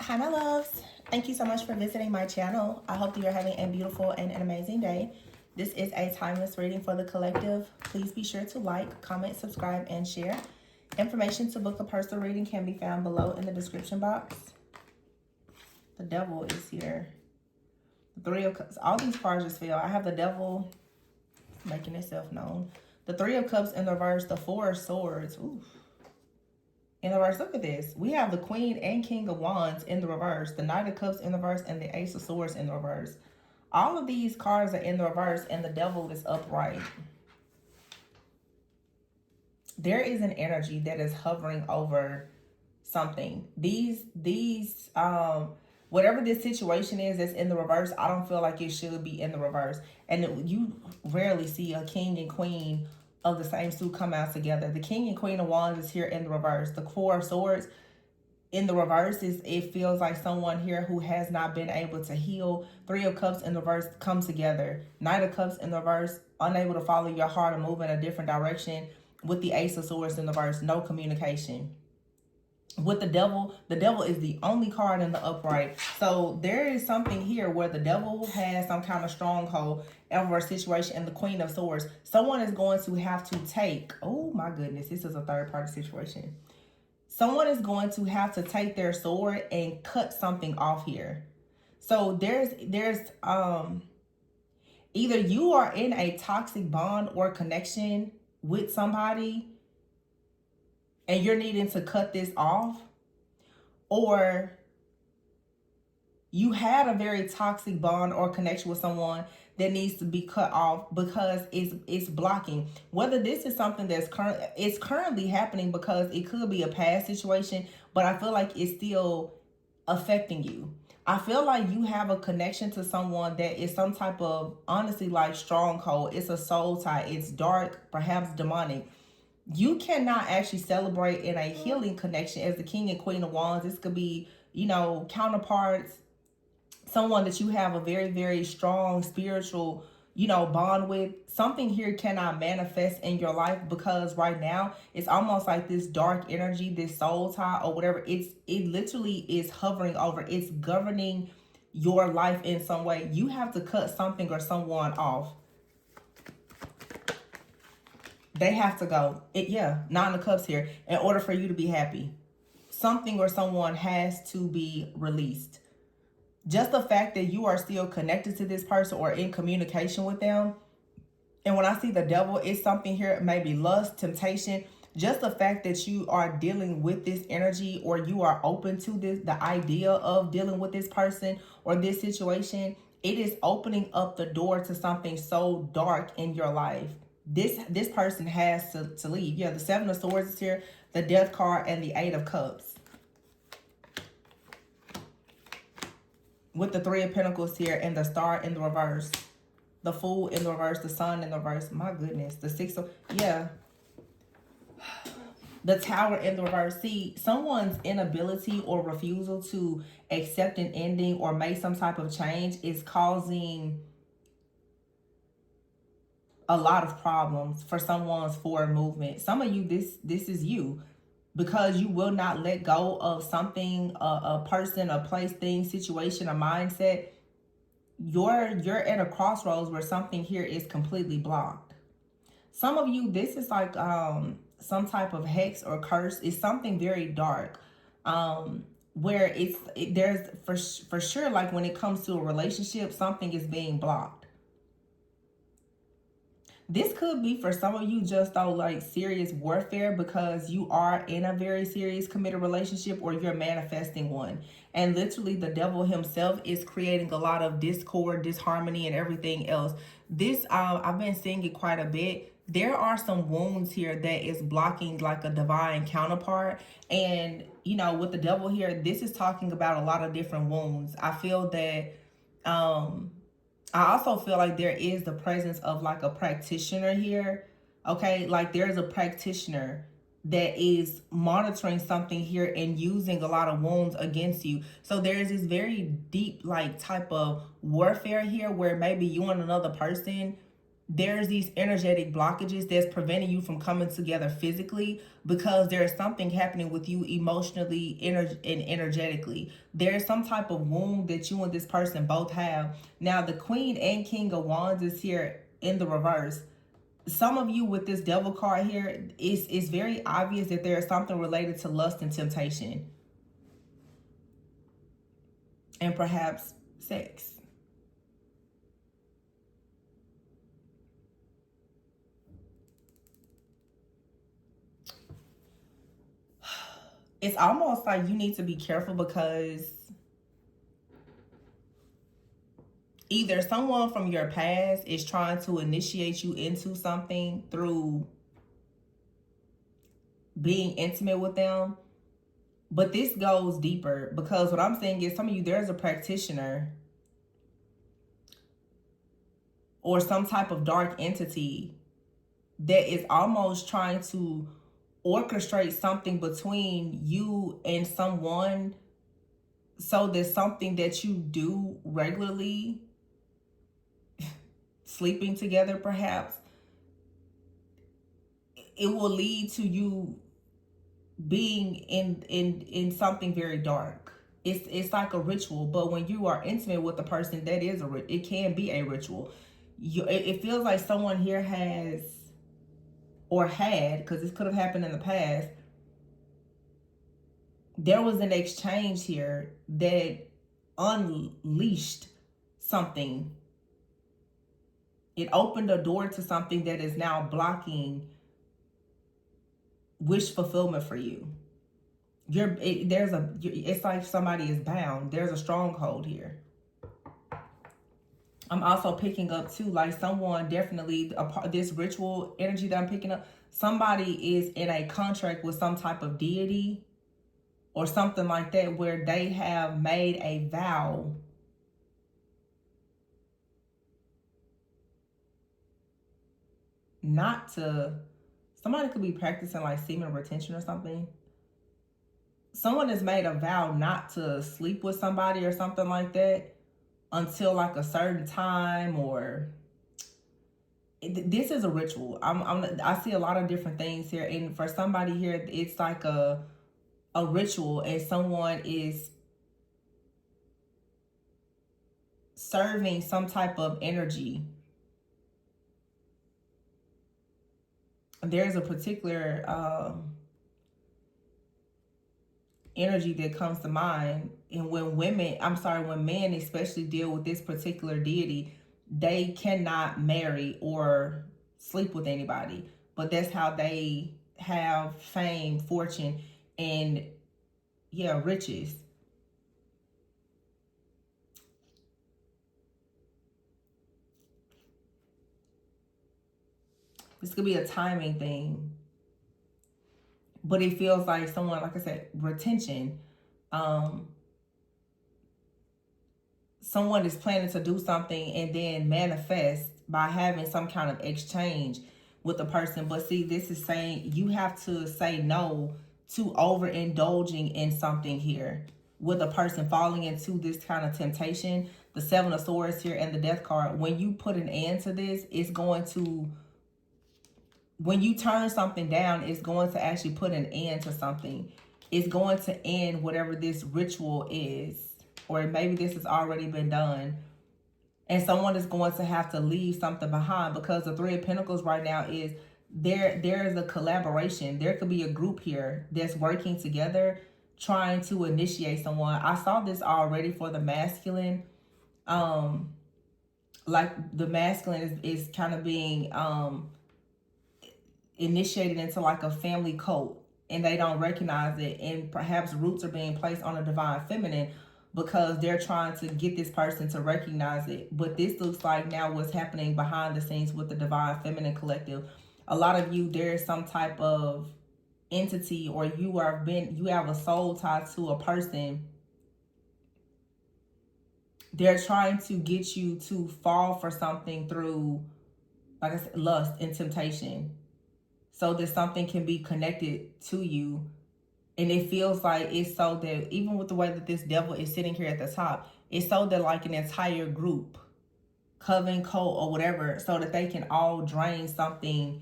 Hi, my loves. Thank you so much for visiting my channel. I hope that you're having a beautiful and an amazing day. This is a timeless reading for the collective. Please be sure to like, comment, subscribe, and share. Information to book a personal reading can be found below in the description box. The devil is here. The Three of Cups. All these cards just fell. I have the devil making itself known. The Three of Cups in the reverse. The Four of Swords. Ooh. In the reverse, look at this. We have the Queen and King of Wands in the reverse, the Knight of Cups in the reverse, and the Ace of Swords in the reverse. All of these cards are in the reverse, and the devil is upright. There is an energy that is hovering over something. Whatever this situation is that's in the reverse, I don't feel like it should be in the reverse. And you rarely see a king and queen of the same suit come out together. The king and queen of wands is here in the reverse. The Four of Swords in the reverse is, it feels like someone here who has not been able to heal. Three of Cups in the reverse comes together. Knight of Cups in the reverse, unable to follow your heart or move in a different direction. With the Ace of Swords in the reverse, no communication. With the devil is the only card in the upright. So there is something here where the devil has some kind of stronghold over a situation, and the Queen of Swords. Someone is going to have to take, oh my goodness, this is a third party situation. Someone is going to have to take their sword and cut something off here. So there's either you are in a toxic bond or connection with somebody and you're needing to cut this off, or you had a very toxic bond or connection with someone that needs to be cut off because it's blocking. Whether this is something that's currently happening, because it could be a past situation, but I feel like it's still affecting you. I feel like you have a connection to someone that is some type of, honestly, like stronghold. It's a soul tie. It's dark, perhaps demonic. You cannot actually celebrate in a healing connection as the King and Queen of Wands. This could be, counterparts, someone that you have a very, very strong spiritual, bond with. Something here cannot manifest in your life because right now it's almost like this dark energy, this soul tie or whatever. It literally is hovering over. It's governing your life in some way. You have to cut something or someone off. They have to go. Nine of Cups here. In order for you to be happy, something or someone has to be released. Just the fact that you are still connected to this person or in communication with them. And when I see the devil, it's something here, maybe lust, temptation. Just the fact that you are dealing with this energy, or you are open to this, the idea of dealing with this person or this situation, it is opening up the door to something so dark in your life. This person has to leave. Yeah, the Seven of Swords is here, the Death card, and the Eight of Cups. With the Three of Pentacles here, and the Star in the reverse. The Fool in the reverse, the Sun in the reverse. My goodness. The Six of, the Tower in the reverse. See, someone's inability or refusal to accept an ending or make some type of change is causing a lot of problems for someone's forward movement. Some of you, this is you, because you will not let go of something, a person, a place, thing, situation, a mindset. You're at a crossroads where something here is completely blocked. Some of you, this is like some type of hex or curse. It's something very dark, where there's for sure, like when it comes to a relationship, something is being blocked. This could be for some of you just though like serious warfare, because you are in a very serious committed relationship, or you're manifesting one. And literally the devil himself is creating a lot of discord, disharmony, and everything else. This, I've been seeing it quite a bit. There are some wounds here that is blocking like a divine counterpart. And, with the devil here, this is talking about a lot of different wounds. I feel that, I also feel like there is the presence of like a practitioner here. Okay, like there's a practitioner that is monitoring something here and using a lot of wounds against you. So there's this very deep like type of warfare here where maybe you and another person there's these energetic blockages that's preventing you from coming together physically, because there's something happening with you emotionally and energetically. There's some type of wound that you and this person both have. Now, the Queen and King of Wands is here in the reverse. Some of you with this Devil card here, it's very obvious that there is something related to lust and temptation, and perhaps sex. It's almost like you need to be careful, because either someone from your past is trying to initiate you into something through being intimate with them. But this goes deeper, because what I'm saying is some of you, there's a practitioner or some type of dark entity that is almost trying to orchestrate something between you and someone, so that something that you do regularly, sleeping together perhaps, it will lead to you being in something very dark. It's like a ritual, but when you are intimate with the person, that is it can be a ritual. It feels like someone here has, or had, because this could have happened in the past, there was an exchange here that unleashed something. It opened a door to something that is now blocking wish fulfillment for you. It's like somebody is bound. There's a stronghold here. I'm also picking up too, like someone definitely, this ritual energy that I'm picking up, somebody is in a contract with some type of deity or something like that, where they have made a vow not to, somebody could be practicing like semen retention or something. Someone has made a vow not to sleep with somebody or something like that until like a certain time, or this is a ritual. I see a lot of different things here, and for somebody here, it's like a ritual, and someone is serving some type of energy. There's a particular energy that comes to mind, and when men especially deal with this particular deity, they cannot marry or sleep with anybody, but that's how they have fame, fortune, and riches. This could be a timing thing, but it feels like someone, like I said, retention. Someone is planning to do something and then manifest by having some kind of exchange with a person. But see, this is saying you have to say no to overindulging in something here with a person, falling into this kind of temptation. The Seven of Swords here and the Death card. When you put an end to this, it's going to, when you turn something down, it's going to actually put an end to something. It's going to end whatever this ritual is, or maybe this has already been done, and someone is going to have to leave something behind, because the Three of Pentacles right now is there is a collaboration. There could be a group here that's working together, trying to initiate someone. I saw this already for the masculine. Like the masculine is kind of being initiated into like a family cult, and they don't recognize it, and perhaps roots are being placed on a divine feminine because they're trying to get this person to recognize it. But this looks like now what's happening behind the scenes with the divine feminine collective. A lot of you, there is some type of entity, or you have a soul tie to a person. They're trying to get you to fall for something through, like I said, lust and temptation, so that something can be connected to you. And it feels like it's so that, even with the way that this devil is sitting here at the top, it's so that like an entire group coven, cult, or whatever, so that they can all drain something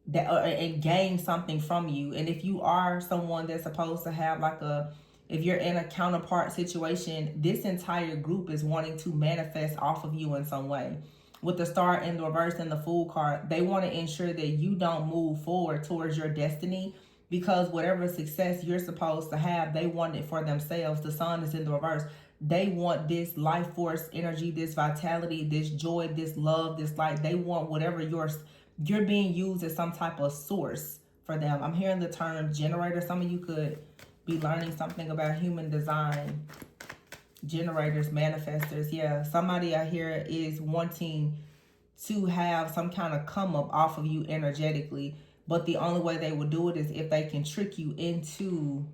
that and gain something from you. And if you are someone that's supposed to have like if you're in a counterpart situation, this entire group is wanting to manifest off of you in some way. With the Star in the reverse and the Fool card, they want to ensure that you don't move forward towards your destiny, because whatever success you're supposed to have, they want it for themselves. The Sun is in the reverse. They want this life force energy, this vitality, this joy, this love, this light. They want whatever you're being used as some type of source for them. I'm hearing the term generator. Some of you could be learning something about human design. Generators, manifestors. Yeah, somebody out here is wanting to have some kind of come up off of you energetically. But the only way they will do it is if they can trick you into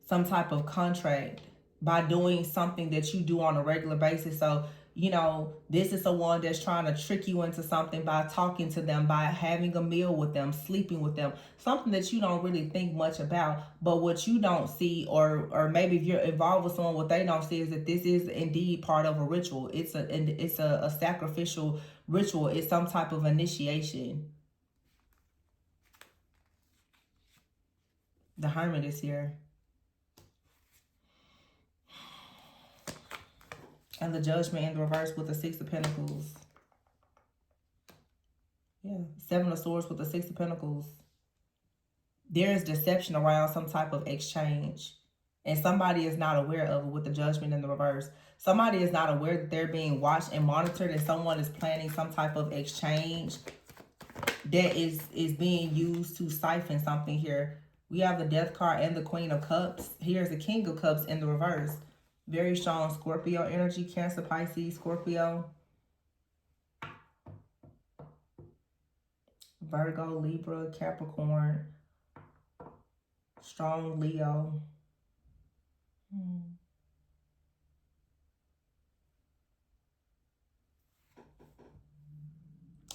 some type of contract by doing something that you do on a regular basis. So, you know, this is someone that's trying to trick you into something by talking to them, by having a meal with them, sleeping with them, something that you don't really think much about. But what you don't see, or maybe if you're involved with someone, what they don't see is that this is indeed part of a ritual. It's a sacrificial ritual. It's some type of initiation. The Hermit is here. And the Judgment in the reverse with the Six of Pentacles. Yeah, Seven of Swords with the Six of Pentacles. There is deception around some type of exchange. And somebody is not aware of it with the Judgment in the reverse. Somebody is not aware that they're being watched and monitored, and someone is planning some type of exchange that is being used to siphon something here. We have the Death card and the Queen of Cups. Here's the King of Cups in the reverse. Very strong Scorpio energy, Cancer, Pisces, Scorpio, Virgo, Libra, Capricorn, strong Leo.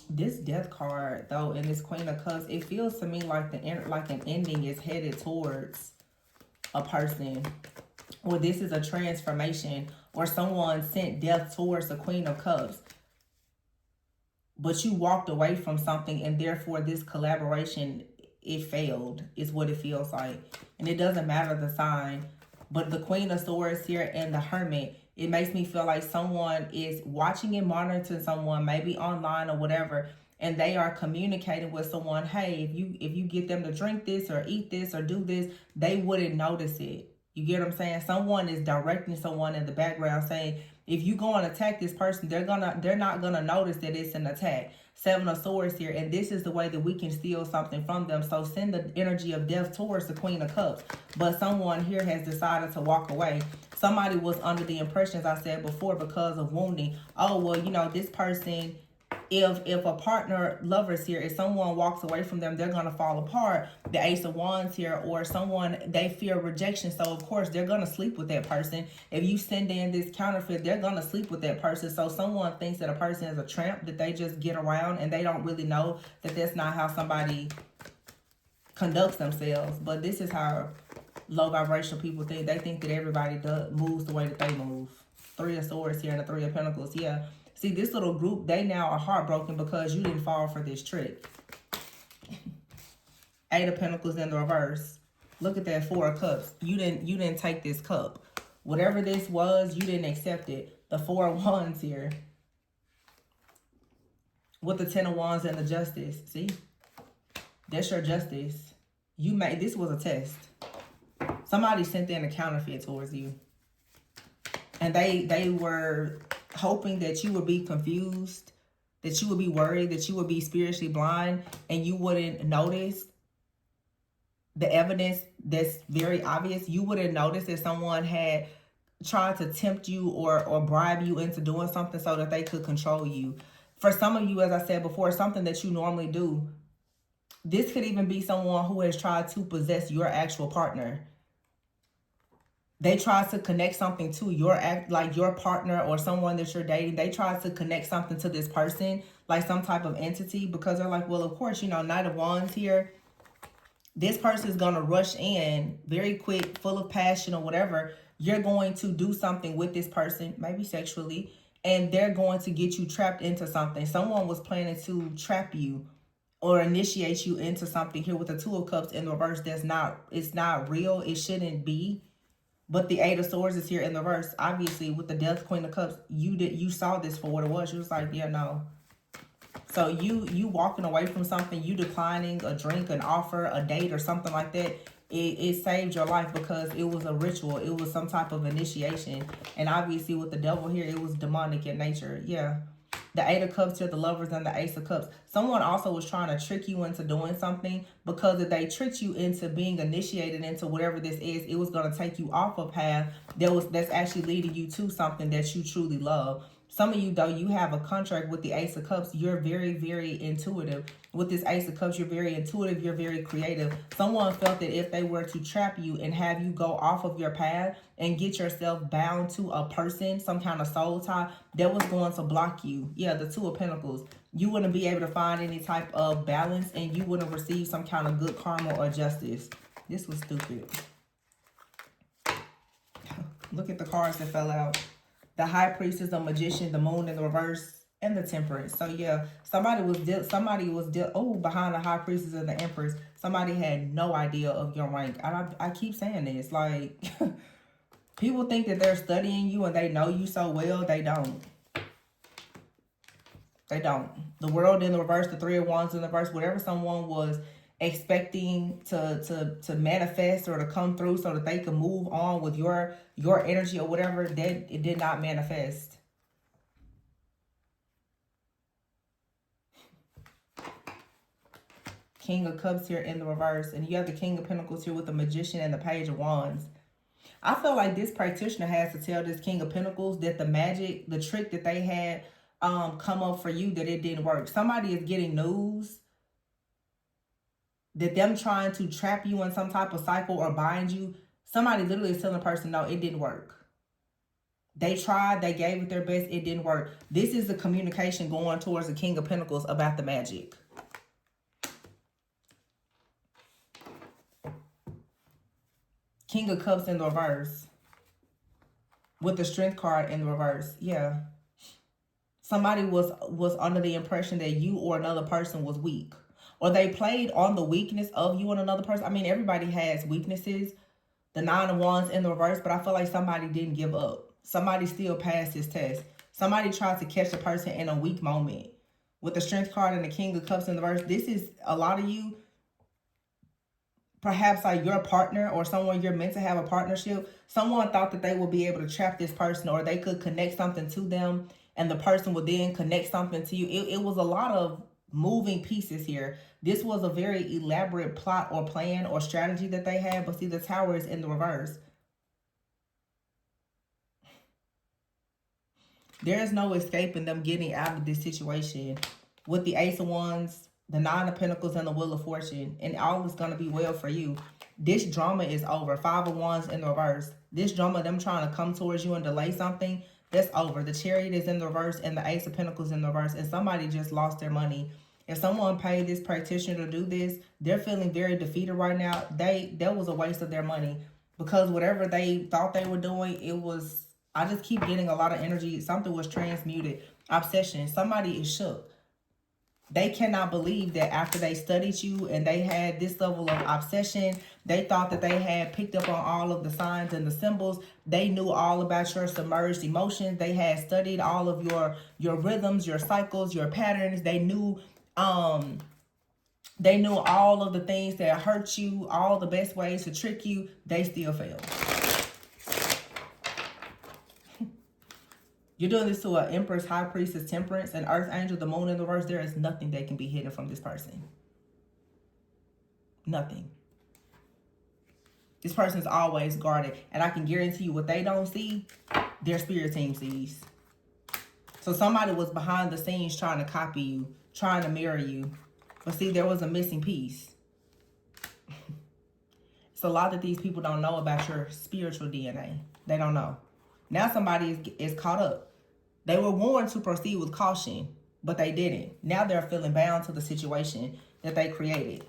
This Death card, though, and this Queen of Cups, it feels to me like an ending is headed towards a person. Or this is a transformation, or someone sent death towards the Queen of Cups. But you walked away from something, and therefore this collaboration, it failed, is what it feels like. And it doesn't matter the sign. But the Queen of Swords here and the Hermit, it makes me feel like someone is watching and monitoring someone, maybe online or whatever, and they are communicating with someone, hey, if you get them to drink this or eat this or do this, they wouldn't notice it. You get what I'm saying? Someone is directing someone in the background saying, if you go and attack this person, they're not gonna notice that it's an attack. Seven of Swords here, and this is the way that we can steal something from them. So send the energy of death towards the Queen of Cups. But someone here has decided to walk away. Somebody was under the impression, as I said before, because of wounding. Oh, well, you know, this person, if a partner, lovers here, if someone walks away from them, they're going to fall apart. The Ace of Wands here, or someone, they fear rejection. So, of course, they're going to sleep with that person. If you send in this counterfeit, they're going to sleep with that person. So someone thinks that a person is a tramp, that they just get around, and they don't really know that that's not how somebody conducts themselves. But this is how low vibrational people think. They think that everybody moves the way that they move. Three of Swords here and the Three of Pentacles. Yeah. See, this little group, they now are heartbroken because you didn't fall for this trick. Eight of Pentacles in the reverse. Look at that, Four of Cups. You didn't take this cup. Whatever this was, you didn't accept it. The Four of Wands here. With the Ten of Wands and the Justice. See? That's your justice. This was a test. Somebody sent in a counterfeit towards you. And they were hoping that you would be confused, that you would be worried, that you would be spiritually blind, and you wouldn't notice the evidence that's very obvious. You wouldn't notice that someone had tried to tempt you or bribe you into doing something so that they could control you. For some of you, as I said before, something that you normally do. This could even be someone who has tried to possess your actual partner. They try to connect something to your partner or someone that you're dating. They try to connect something to this person, like some type of entity, because they're like, well, of course, you know, Knight of Wands here. This person is going to rush in very quick, full of passion or whatever. You're going to do something with this person, maybe sexually, and they're going to get you trapped into something. Someone was planning to trap you or initiate you into something here with the Two of Cups in the reverse. It's not real. It shouldn't be. But the Eight of Swords is here in the reverse. Obviously, with the Death, Queen of Cups, you saw this for what it was. You was like, yeah, no. So you walking away from something, you declining a drink, an offer, a date, or something like that, it saved your life because it was a ritual. It was some type of initiation. And obviously with the Devil here, it was demonic in nature. Yeah. The Eight of Cups here, the Lovers, and the Ace of Cups. Someone also was trying to trick you into doing something, because if they tricked you into being initiated into whatever this is, it was going to take you off a path that's actually leading you to something that you truly love. Some of you, though, you have a contract with the Ace of Cups. You're very, very intuitive. With this Ace of Cups, you're very intuitive. You're very creative. Someone felt that if they were to trap you and have you go off of your path and get yourself bound to a person, some kind of soul tie, that was going to block you. Yeah, the Two of Pentacles. You wouldn't be able to find any type of balance, and you wouldn't receive some kind of good karma or justice. This was stupid. Look at the cards that fell out. The High Priestess, the Magician, the Moon in the reverse, and the Temperance. So yeah, somebody was behind the High Priestess and the Empress. Somebody had no idea of your rank. I keep saying this, like people think that they're studying you and they know you so well. They don't. They don't. The World in the reverse, the Three of Wands in the reverse, whatever someone was expecting to manifest or to come through so that they can move on with your energy or whatever, that it did not manifest. King of Cups here in the reverse, and you have the King of Pentacles here with the Magician and the Page of Wands. I feel like this practitioner has to tell this King of Pentacles that the magic, the trick that they had come up for you, that it didn't work. Somebody is getting news that them trying to trap you in some type of cycle or bind you, somebody literally is telling the person, no, it didn't work. They tried, they gave it their best, it didn't work. This is the communication going towards the King of Pentacles about the magic. King of Cups in the reverse. With the Strength card in the reverse. Yeah. Somebody was under the impression that you or another person was weak. Or they played on the weakness of you and another person. I mean, everybody has weaknesses. The Nine of Wands in the reverse, but I feel like somebody didn't give up. Somebody still passed this test. Somebody tried to catch a person in a weak moment. With the Strength card and the King of Cups in the reverse, this is a lot of you, perhaps like your partner or someone you're meant to have a partnership. Someone thought that they would be able to trap this person, or they could connect something to them and the person would then connect something to you. It was a lot of moving pieces here. This was a very elaborate plot or plan or strategy that they had, but see, the Tower is in the reverse. There is no escaping them getting out of this situation. With the Ace of Wands, the Nine of Pentacles, and the Wheel of Fortune, and all is going to be well for you. This drama is over. Five of Wands in the reverse. This drama, them trying to come towards you and delay something, that's over. The Chariot is in the reverse, and the Ace of Pentacles in the reverse, and somebody just lost their money. If someone paid this practitioner to do this, they're feeling very defeated right now. That was a waste of their money, because whatever they thought they were doing, it was, I just keep getting a lot of energy. Something was transmuted. Obsession. Somebody is shook. They cannot believe that after they studied you and they had this level of obsession, they thought that they had picked up on all of the signs and the symbols. They knew all about your submerged emotions. They had studied all of your rhythms, your cycles, your patterns. They knew all of the things that hurt you, all the best ways to trick you. They still failed. You're doing this to an Empress, High Priestess, Temperance, and Earth Angel, the Moon in the reverse. There is nothing that can be hidden from this person. Nothing. This person's always guarded. And I can guarantee you, what they don't see, their spirit team sees. So somebody was behind the scenes trying to copy you, trying to mirror you. But see, there was a missing piece. It's a lot that these people don't know about your spiritual DNA. They don't know. Now somebody is caught up. They were warned to proceed with caution, but they didn't. Now they're feeling bound to the situation that they created.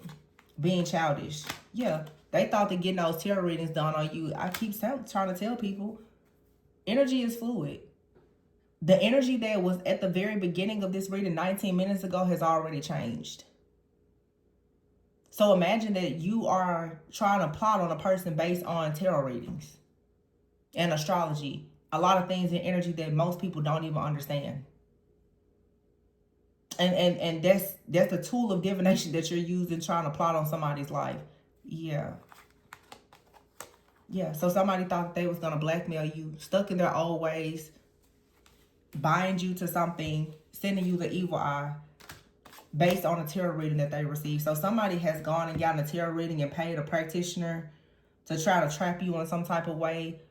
Being childish. Yeah, they thought that getting those tarot readings done on you. I keep trying to tell people, energy is fluid. The energy that was at the very beginning of this reading 19 minutes ago has already changed. So imagine that you are trying to plot on a person based on tarot readings and astrology. A lot of things in energy that most people don't even understand. And that's the tool of divination that you're using trying to plot on somebody's life. Yeah. Yeah. So somebody thought they was going to blackmail you, stuck in their old ways, bind you to something, sending you the evil eye based on a tarot reading that they received. So somebody has gone and gotten a tarot reading and paid a practitioner to try to trap you in some type of way.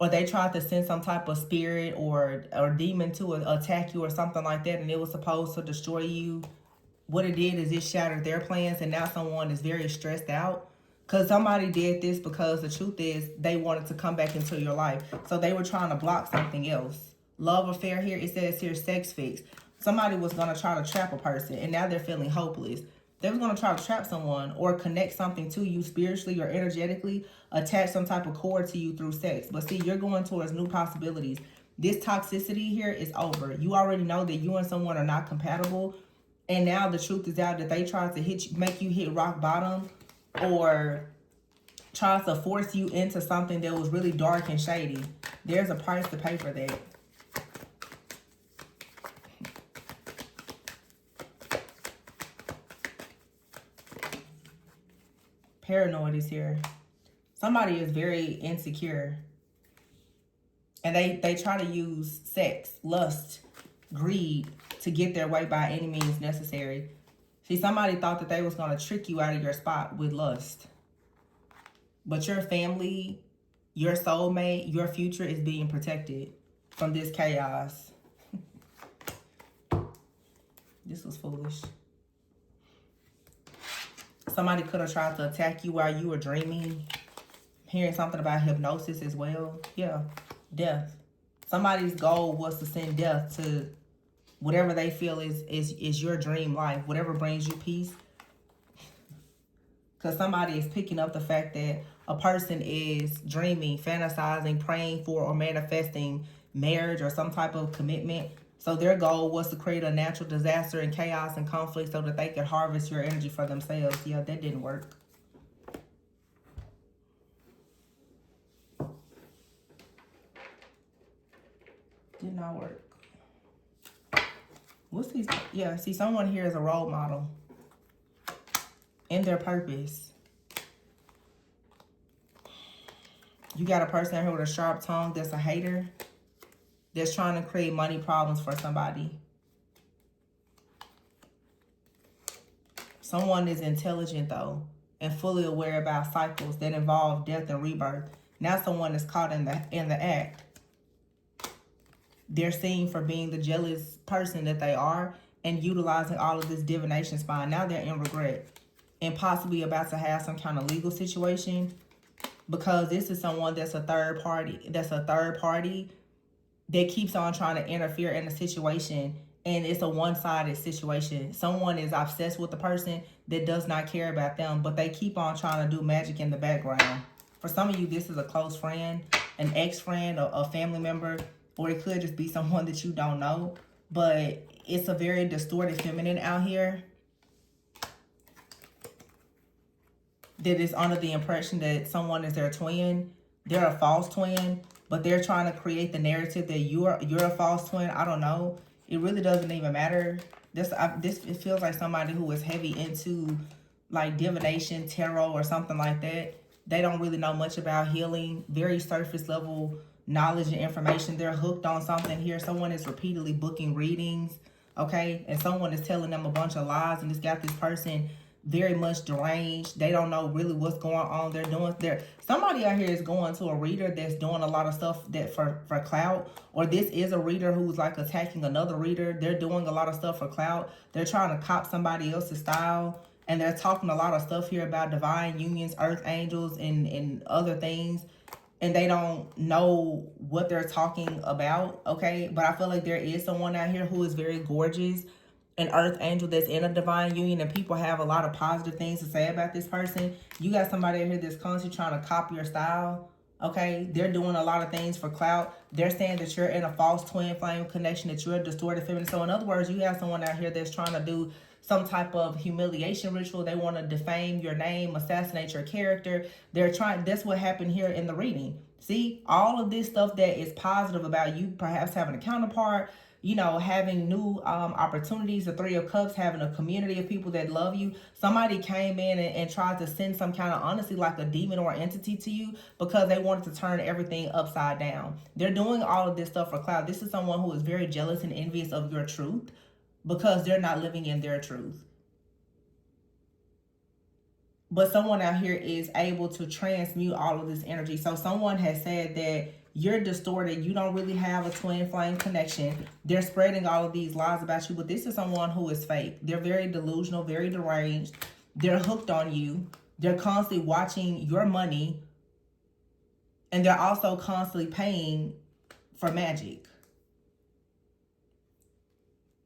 Or they tried to send some type of spirit or demon to attack you or something like that, and it was supposed to destroy you. What it did is it shattered their plans, and now someone is very stressed out. Because somebody did this because the truth is they wanted to come back into your life. So they were trying to block something else. Love affair here, it says here sex fix. Somebody was going to try to trap a person, and now they're feeling hopeless. They were going to try to trap someone or connect something to you spiritually or energetically, attach some type of cord to you through sex. But see, you're going towards new possibilities. This toxicity here is over. You already know that you and someone are not compatible. And now the truth is out that they tried to hit you, make you hit rock bottom, or try to force you into something that was really dark and shady. There's a price to pay for that. Paranoid is here. Somebody is very insecure. And they try to use sex, lust, greed to get their way by any means necessary. See, somebody thought that they was going to trick you out of your spot with lust. But your family, your soulmate, your future is being protected from this chaos. This was foolish. Somebody could have tried to attack you while you were dreaming. Hearing something about hypnosis as well. Yeah, death. Somebody's goal was to send death to whatever they feel is your dream life. Whatever brings you peace. Because somebody is picking up the fact that a person is dreaming, fantasizing, praying for, or manifesting marriage or some type of commitment. So their goal was to create a natural disaster and chaos and conflict so that they could harvest your energy for themselves. Yeah, that didn't work. Did not work. What's these? Yeah, see, someone here is a role model in their purpose. You got a person here with a sharp tongue that's a hater, that's trying to create money problems for somebody. Someone is intelligent, though, and fully aware about cycles that involve death and rebirth. Now someone is caught in the act. They're seen for being the jealous person that they are and utilizing all of this divination spine. Now they're in regret and possibly about to have some kind of legal situation, because this is someone that's a third party. That keeps on trying to interfere in a situation, and it's a one-sided situation. Someone is obsessed with the person that does not care about them, but they keep on trying to do magic in the background. For some of you, this is a close friend, an ex-friend, a family member, or it could just be someone that you don't know. But it's a very distorted feminine out here that is under the impression that someone is their twin. They're a false twin, but they're trying to create the narrative that you're a false twin. I don't know. It really doesn't even matter. It feels like somebody who is heavy into like divination, tarot, or something like that. They don't really know much about healing. Very surface level knowledge and information. They're hooked on something here. Someone is repeatedly booking readings, okay? And someone is telling them a bunch of lies, and it's got this person very much deranged. They don't know really what's going on. Somebody out here is going to a reader that's doing a lot of stuff that for clout, or this is a reader who's like attacking another reader. They're doing a lot of stuff for clout. They're trying to cop somebody else's style, and they're talking a lot of stuff here about divine unions, earth angels, and other things, and they don't know what they're talking about, okay? But I feel like there is someone out here who is very gorgeous, an earth angel that's in a divine union, and people have a lot of positive things to say about this person. You got somebody out here that's constantly trying to copy your style, Okay, they're doing a lot of things for clout. They're saying that you're in a false twin flame connection, that you're a distorted feminine. So in other words, you have someone out here that's trying to do some type of humiliation ritual. They want to defame your name, assassinate your character. They're trying. That's what happened here in the reading. See, all of this stuff that is positive about you, perhaps having a counterpart, you know, having new opportunities, the Three of Cups, having a community of people that love you. Somebody came in and tried to send some kind of, honestly, like a demon or entity to you because they wanted to turn everything upside down. They're doing all of this stuff for clout. This is someone who is very jealous and envious of your truth because they're not living in their truth. But someone out here is able to transmute all of this energy. So someone has said that you're distorted. You don't really have a twin flame connection. They're spreading all of these lies about you. But this is someone who is fake. They're very delusional, very deranged. They're hooked on you. They're constantly watching your money. And they're also constantly paying for magic.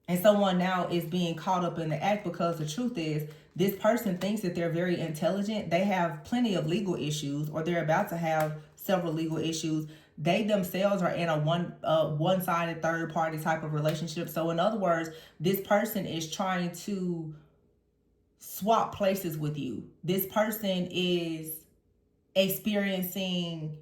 And someone now is being caught up in the act because the truth is, this person thinks that they're very intelligent. They have plenty of legal issues, or they're about to have several legal issues. They themselves are in a one-sided third-party type of relationship. So in other words, this person is trying to swap places with you. This person is experiencing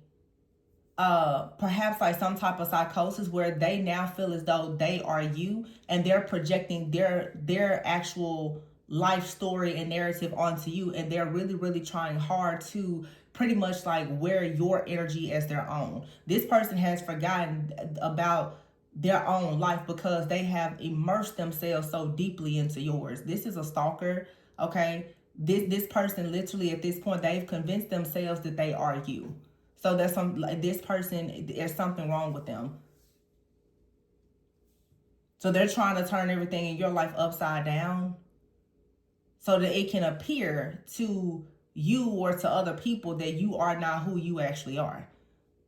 perhaps like some type of psychosis where they now feel as though they are you, and they're projecting their actual life story and narrative onto you, and they're really trying hard to pretty much like wear your energy as their own. This person has forgotten about their own life because they have immersed themselves so deeply into yours. This is a stalker, okay? This person literally at this point, they've convinced themselves that they are you. So there's this person, there's something wrong with them. So they're trying to turn everything in your life upside down so that it can appear to you or to other people that you are not who you actually are.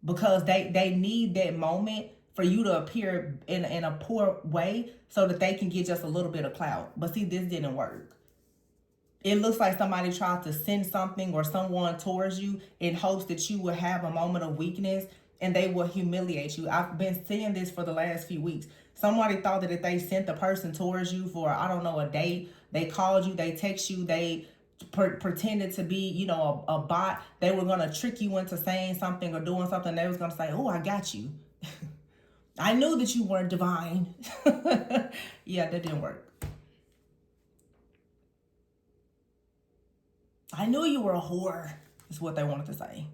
Because they need that moment for you to appear in a poor way so that they can get just a little bit of clout. But see, this didn't work. It looks like somebody tried to send something or someone towards you in hopes that you will have a moment of weakness and they will humiliate you. I've been seeing this for the last few weeks. Somebody thought that if they sent the person towards you for, I don't know, a date, they called you, they text you, they pretended to be, you know, a bot. They were going to trick you into saying something or doing something. They was going to say, oh, I got you. I knew that you weren't divine. Yeah, that didn't work. I knew you were a whore, is what they wanted to say.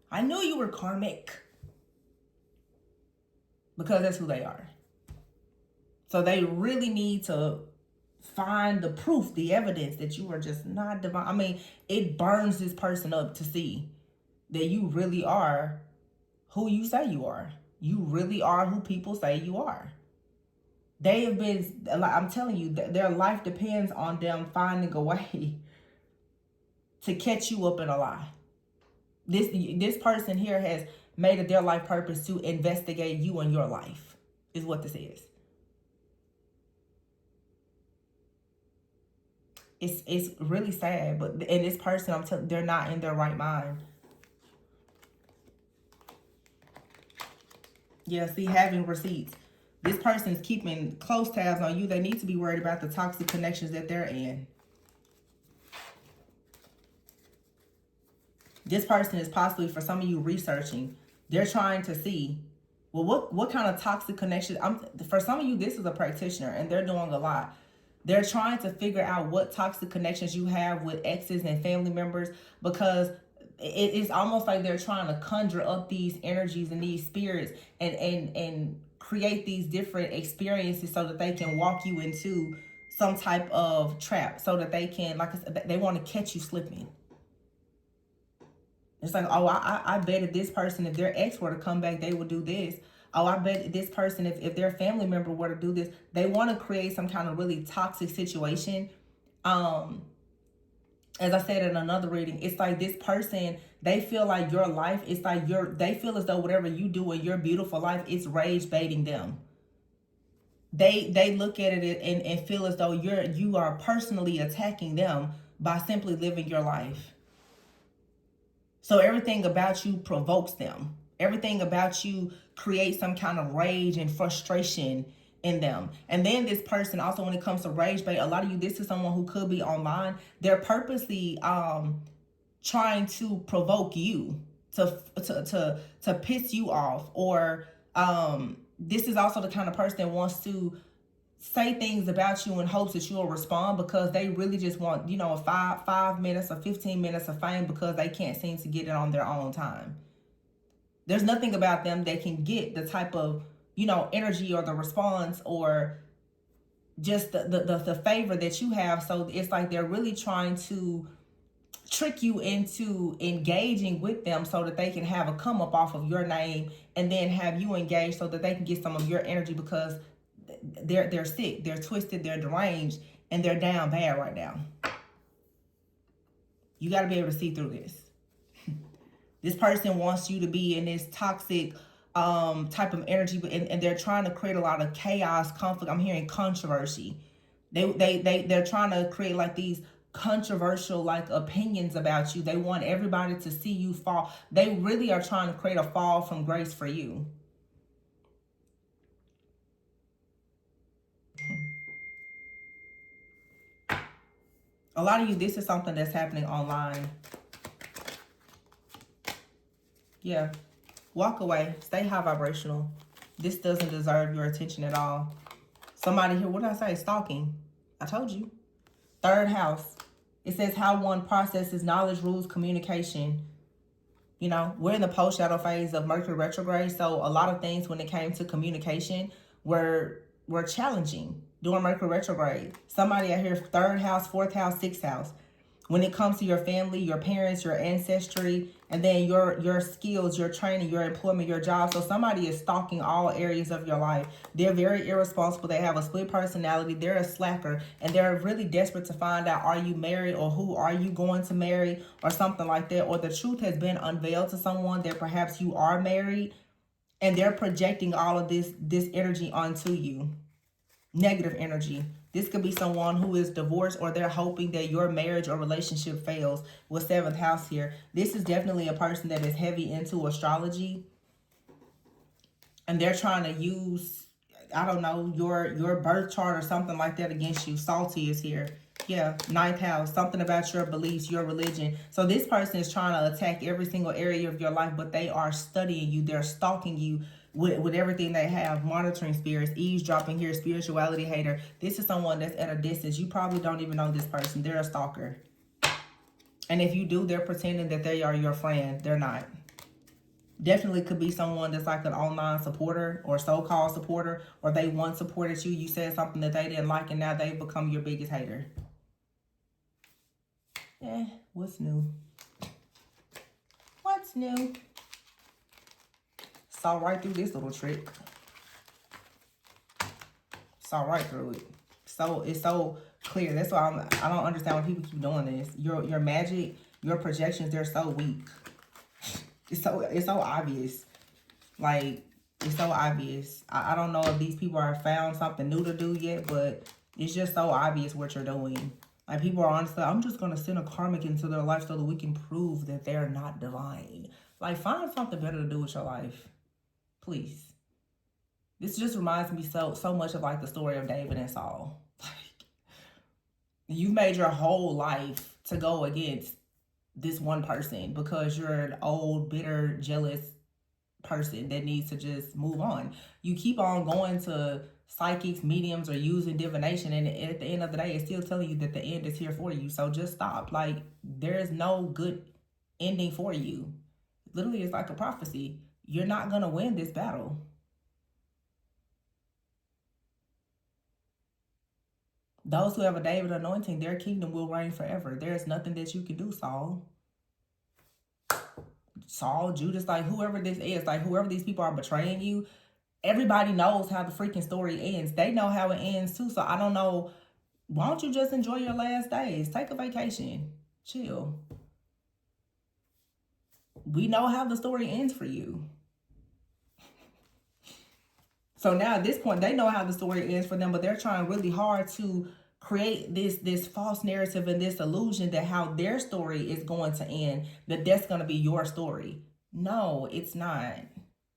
I knew you were karmic. Because that's who they are. So they really need to find the proof, the evidence that you are just not divine. I mean, it burns this person up to see that you really are who you say you are. You really are who people say you are. They have been, I'm telling you, their life depends on them finding a way to catch you up in a lie. This person here has made it their life purpose to investigate you and your life, is what this is. It's really sad, but and this person, I'm telling, they're not in their right mind. Yeah, see, having receipts. This person is keeping close tabs on you. They need to be worried about the toxic connections that they're in. This person is possibly, for some of you, researching. They're trying to see, well, what kind of toxic connection. For some of you, this is a practitioner, and they're doing a lot. They're trying to figure out what toxic connections you have with exes and family members, because it's almost like they're trying to conjure up these energies and these spirits and create these different experiences so that they can walk you into some type of trap, so that they can, like I said, they want to catch you slipping. It's like, oh, I bet if this person, if their ex were to come back, they would do this. Oh, I bet this person, if their family member were to do this, they want to create some kind of really toxic situation. As I said in another reading, it's like this person, they feel like your life, it's like they feel as though whatever you do in your beautiful life, it's rage baiting them. They look at it and feel as though you are personally attacking them by simply living your life. So everything about you provokes them. Everything about you creates some kind of rage and frustration in them. And then this person also, when it comes to rage bait, a lot of you, this is someone who could be online. They're purposely trying to provoke you to piss you off, or this is also the kind of person that wants to say things about you in hopes that you'll respond, because they really just want, you know, a 5 minutes or 15 minutes of fame, because they can't seem to get it on their own time. There's nothing about them that can get the type of, you know, energy or the response or just the favor that you have. So it's like they're really trying to trick you into engaging with them so that they can have a come up off of your name, and then have you engaged so that they can get some of your energy, because they're sick, they're twisted, they're deranged, and they're down bad right now. You got to be able to see through this. This person wants you to be in this toxic type of energy, and they're trying to create a lot of chaos, conflict. I'm hearing controversy. They're trying to create like these controversial like opinions about you. They want everybody to see you fall. They really are trying to create a fall from grace for you. A lot of you, this is something that's happening online. Yeah. Walk away. Stay high vibrational. This doesn't deserve your attention at all. Somebody here, what did I say? Stalking. I told you. Third house. It says how one processes knowledge, rules, communication. You know, we're in the post-shadow phase of Mercury retrograde. So a lot of things when it came to communication were challenging during Mercury retrograde. Somebody out here, third house, fourth house, sixth house. When it comes to your family, your parents, your ancestry, and then your skills, your training, your employment, your job. So somebody is stalking all areas of your life. They're very irresponsible. They have a split personality. They're a slacker, and they're really desperate to find out, are you married, or who are you going to marry, or something like that. Or the truth has been unveiled to someone that perhaps you are married, and they're projecting all of this energy onto you. Negative energy. This could be someone who is divorced, or they're hoping that your marriage or relationship fails with 7th house here. This is definitely a person that is heavy into astrology, and they're trying to use, I don't know, your birth chart or something like that against you. Salty is here. Yeah, 9th house, something about your beliefs, your religion. So this person is trying to attack every single area of your life, but they are studying you. They're stalking you with everything they have. Monitoring spirits, eavesdropping here, spirituality hater. This is someone that's at a distance. You probably don't even know this person. They're a stalker. And if you do, they're pretending that they are your friend. They're not. Definitely could be someone that's like an online supporter or so-called supporter, or they once supported you. You said something that they didn't like, and now they've become your biggest hater. What's new? What's new? Saw right through this little trick. Saw right through it. So it's so clear. That's why I don't understand why people keep doing this. Your magic, your projections, they're so weak. It's so obvious. Like, it's so obvious. I don't know if these people are found something new to do yet, but it's just so obvious what you're doing. Like, people are honestly, I'm just going to send a karmic into their life so that we can prove that they're not divine. Like, find something better to do with your life. Please. This just reminds me so much of, like, the story of David and Saul. Like, you've made your whole life to go against this one person because you're an old, bitter, jealous person that needs to just move on. You keep on going to psychics, mediums, or using divination, and at the end of the day, it's still telling you that the end is here for you. So just stop. Like, there is no good ending for you. Literally, it's like a prophecy. You're not going to win this battle. Those who have a David anointing, their kingdom will reign forever. There is nothing that you can do, Saul. Saul, Judas, like whoever this is, like whoever these people are betraying you, everybody knows how the freaking story ends. They know how it ends too. So I don't know. Why don't you just enjoy your last days? Take a vacation. Chill. We know how the story ends for you. So now at this point, they know how the story ends for them, but they're trying really hard to create this false narrative and this illusion that how their story is going to end, that that's going to be your story. No, it's not.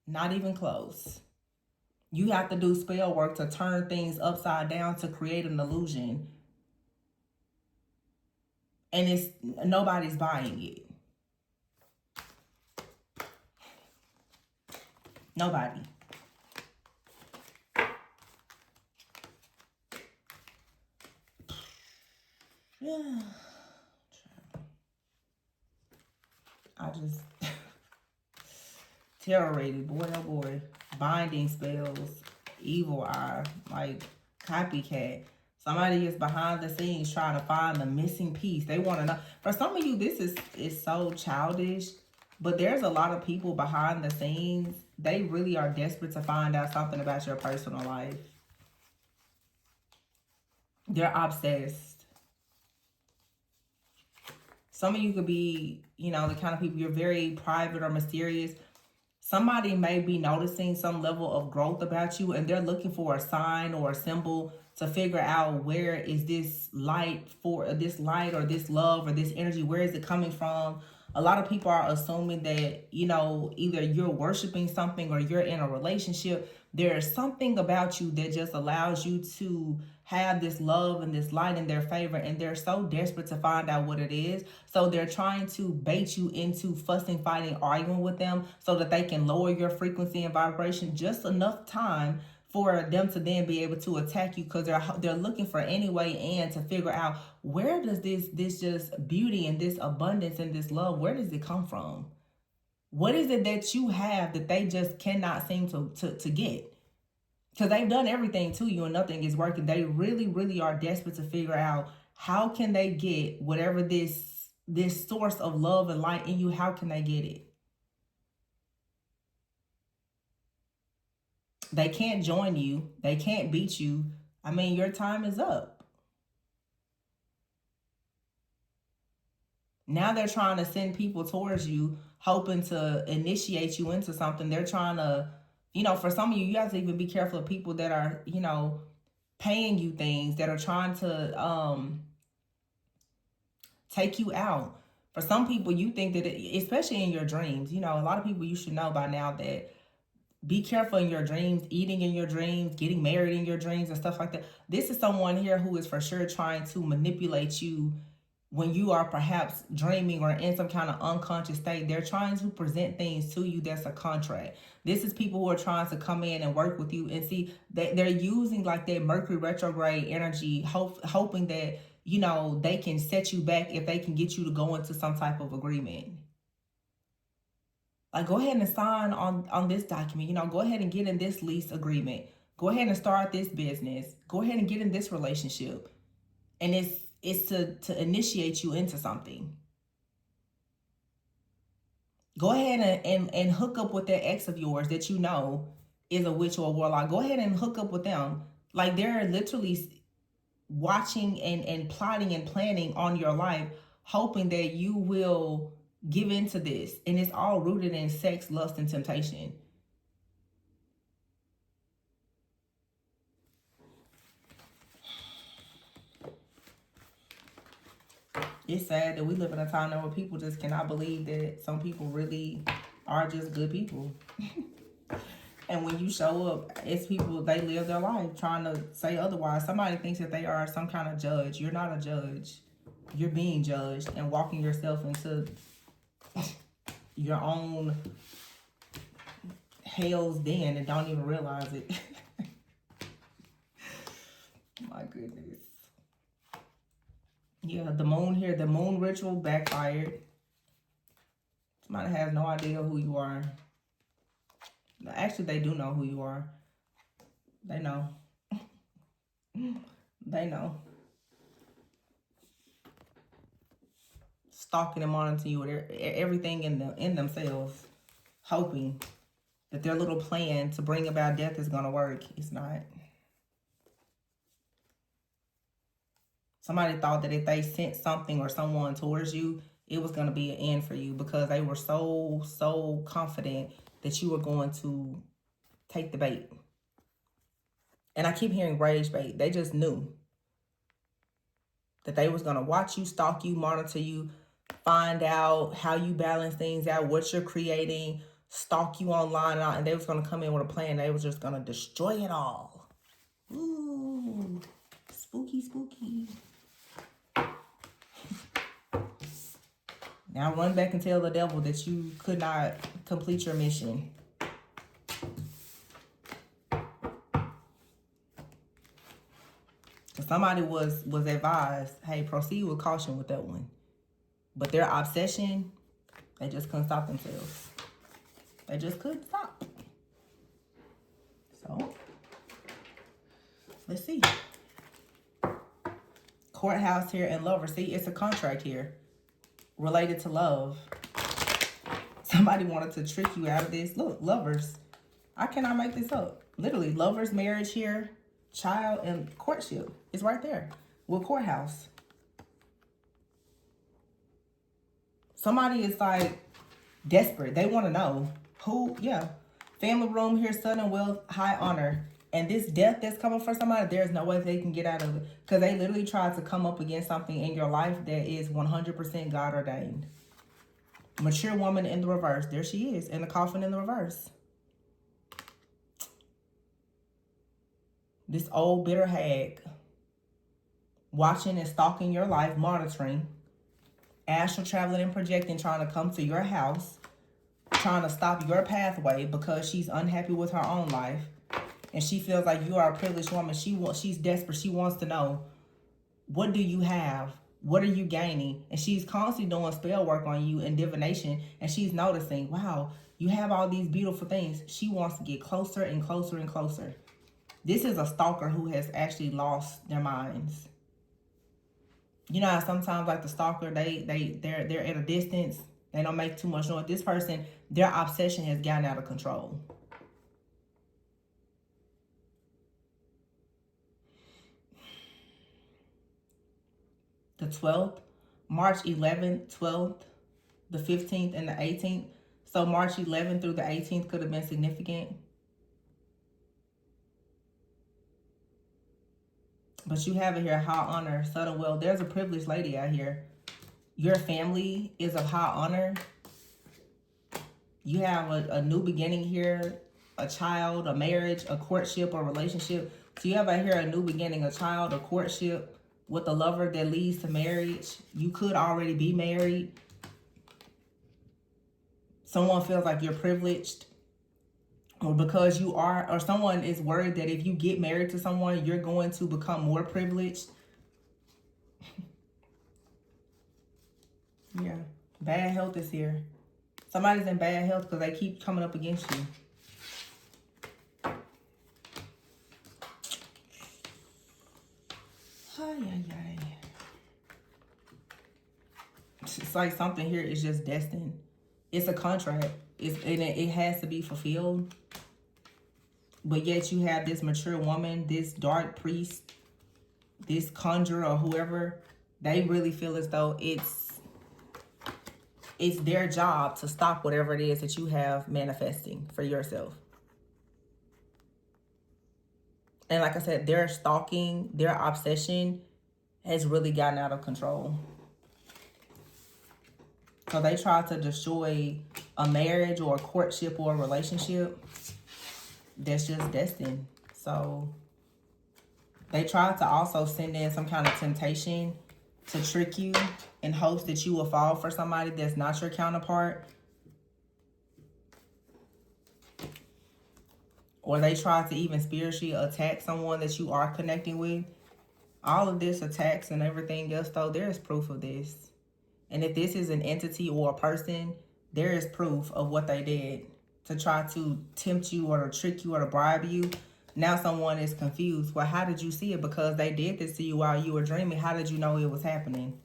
Not even close. You have to do spell work to turn things upside down to create an illusion. And it's nobody's buying it. Nobody. Yeah. I just tarot reading, boy oh boy. Binding spells, evil eye, like copycat. Somebody is behind the scenes trying to find the missing piece. They want to know. For some of you, this is so childish, but there's a lot of people behind the scenes. They really are desperate to find out something about your personal life. They're obsessed. Some of you could be, you know, the kind of people, you're very private or mysterious. Somebody may be noticing some level of growth about you, and they're looking for a sign or a symbol to figure out where is this light or this love or this energy, where is it coming from? A lot of people are assuming that, you know, either you're worshiping something or you're in a relationship. There's something about you that just allows you to have this love and this light in their favor, and they're so desperate to find out what it is. So they're trying to bait you into fussing, fighting, arguing with them so that they can lower your frequency and vibration just enough time for them to then be able to attack you, because they're looking for any way in to figure out, where does this just beauty and this abundance and this love, where does it come from? What is it that you have that they just cannot seem to get? Because they've done everything to you and nothing is working. They really, really are desperate to figure out, how can they get whatever this source of love and light in you, how can they get it? They can't join you. They can't beat you. I mean, your time is up. Now they're trying to send people towards you, hoping to initiate you into something. They're trying to, you know, for some of you, you have to even be careful of people that are, you know, paying you things, that are trying to take you out. For some people, you think that, especially in your dreams, you know, a lot of people, you should know by now that be careful in your dreams, eating in your dreams, getting married in your dreams and stuff like that. This is someone here who is for sure trying to manipulate you when you are perhaps dreaming or in some kind of unconscious state. They're trying to present things to you that's a contract. This is people who are trying to come in and work with you, and see that they're using like that Mercury retrograde energy, hoping that, you know, they can set you back if they can get you to go into some type of agreement. Like, go ahead and sign on this document. You know, go ahead and get in this lease agreement. Go ahead and start this business. Go ahead and get in this relationship. And it's to initiate you into something. Go ahead and hook up with that ex of yours that you know is a witch or a warlock. Go ahead and hook up with them. Like, they're literally watching and plotting and planning on your life, hoping that you will give into this. And it's all rooted in sex, lust, and temptation. It's sad that we live in a time now where people just cannot believe that some people really are just good people. And when you show up, it's people, they live their life trying to say otherwise. Somebody thinks that they are some kind of judge. You're not a judge. You're being judged and walking yourself into your own hell's den and don't even realize it. My goodness. Yeah, the moon here, the moon ritual backfired. Somebody has no idea who you are. Actually, they do know who you are. They know. They know. Stalking and monitoring you with everything in themselves, hoping that their little plan to bring about death is going to work. It's not. Somebody thought that if they sent something or someone towards you, it was going to be an end for you, because they were so confident that you were going to take the bait. And I keep hearing rage bait. They just knew. That they was going to watch you, stalk you, monitor you, find out how you balance things out, what you're creating, stalk you online, and they was going to come in with a plan. They was just going to destroy it all. Ooh, spooky, spooky. Now run back and tell the devil that you could not complete your mission. Somebody was advised, hey, proceed with caution with that one. But their obsession, they just couldn't stop themselves. They just couldn't stop. So, let's see. Courthouse here and lover. See, it's a contract here related to love. Somebody wanted to trick you out of this. Look, lovers. I cannot make this up. Literally, lovers, marriage here, child, and courtship. It's right there with courthouse. Somebody is like desperate. They want to know who, yeah. Family room here, sudden wealth, high honor. And this death that's coming for somebody, there's no way they can get out of it. Because they literally tried to come up against something in your life that is 100% God ordained. Mature woman in the reverse. There she is, in the coffin in the reverse. This old bitter hag. Watching and stalking your life, monitoring. Astral traveling and projecting, trying to come to your house. Trying to stop your pathway because she's unhappy with her own life. And she feels like you are a privileged woman. She's desperate. She wants to know, what do you have? What are you gaining? And she's constantly doing spell work on you and divination. And she's noticing, wow, you have all these beautiful things. She wants to get closer and closer and closer. This is a stalker who has actually lost their minds. You know how sometimes like the stalker, they're at a distance. They don't make too much noise. This person, their obsession has gotten out of control. The 12th, March 11th, 12th, the 15th, and the 18th. So March 11th through the 18th could have been significant. But you have it here, high honor, sudden wealth. There's a privileged lady out here. Your family is of high honor. You have a new beginning here, a child, a marriage, a courtship, or relationship. So you have out here a new beginning, a child, a courtship with a lover that leads to marriage. You could already be married. Someone feels like you're privileged, or because you are, or someone is worried that if you get married to someone, you're going to become more privileged. Yeah, bad health is here. Somebody's in bad health because they keep coming up against you. It's like something here is just destined. It's a contract. It has to be fulfilled. But yet you have this mature woman, this dark priest, this conjurer or whoever. They really feel as though it's their job to stop whatever it is that you have manifesting for yourself. And like I said, their stalking, their obsession has really gotten out of control. So they try to destroy a marriage or a courtship or a relationship that's just destined. So they try to also send in some kind of temptation to trick you in hopes that you will fall for somebody that's not your counterpart. Or they try to even spiritually attack someone that you are connecting with. All of this attacks and everything else, though, there is proof of this. And if this is an entity or a person, there is proof of what they did to try to tempt you or to trick you or to bribe you. Now someone is confused. Well, how did you see it? Because they did this to you while you were dreaming. How did you know it was happening?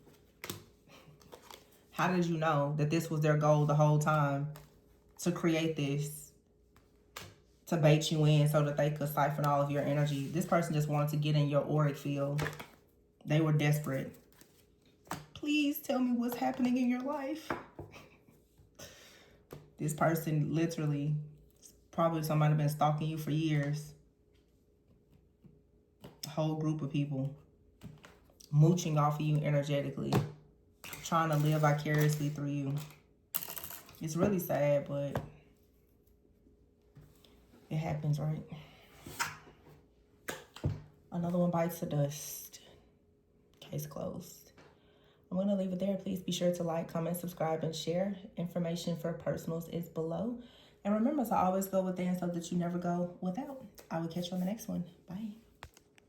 How did you know that this was their goal the whole time? To create this, to bait you in so that they could siphon all of your energy. This person just wanted to get in your auric field. They were desperate. Please tell me what's happening in your life. This person literally, probably somebody been stalking you for years. A whole group of people. mooching off of you energetically, trying to live vicariously through you. It's really sad, but it happens, right? Another one bites the dust. Case closed. I'm going to leave it there. Please be sure to like, comment, subscribe, and share. Information for personals is below. And remember to always go within so that you never go without. I will catch you on the next one. Bye.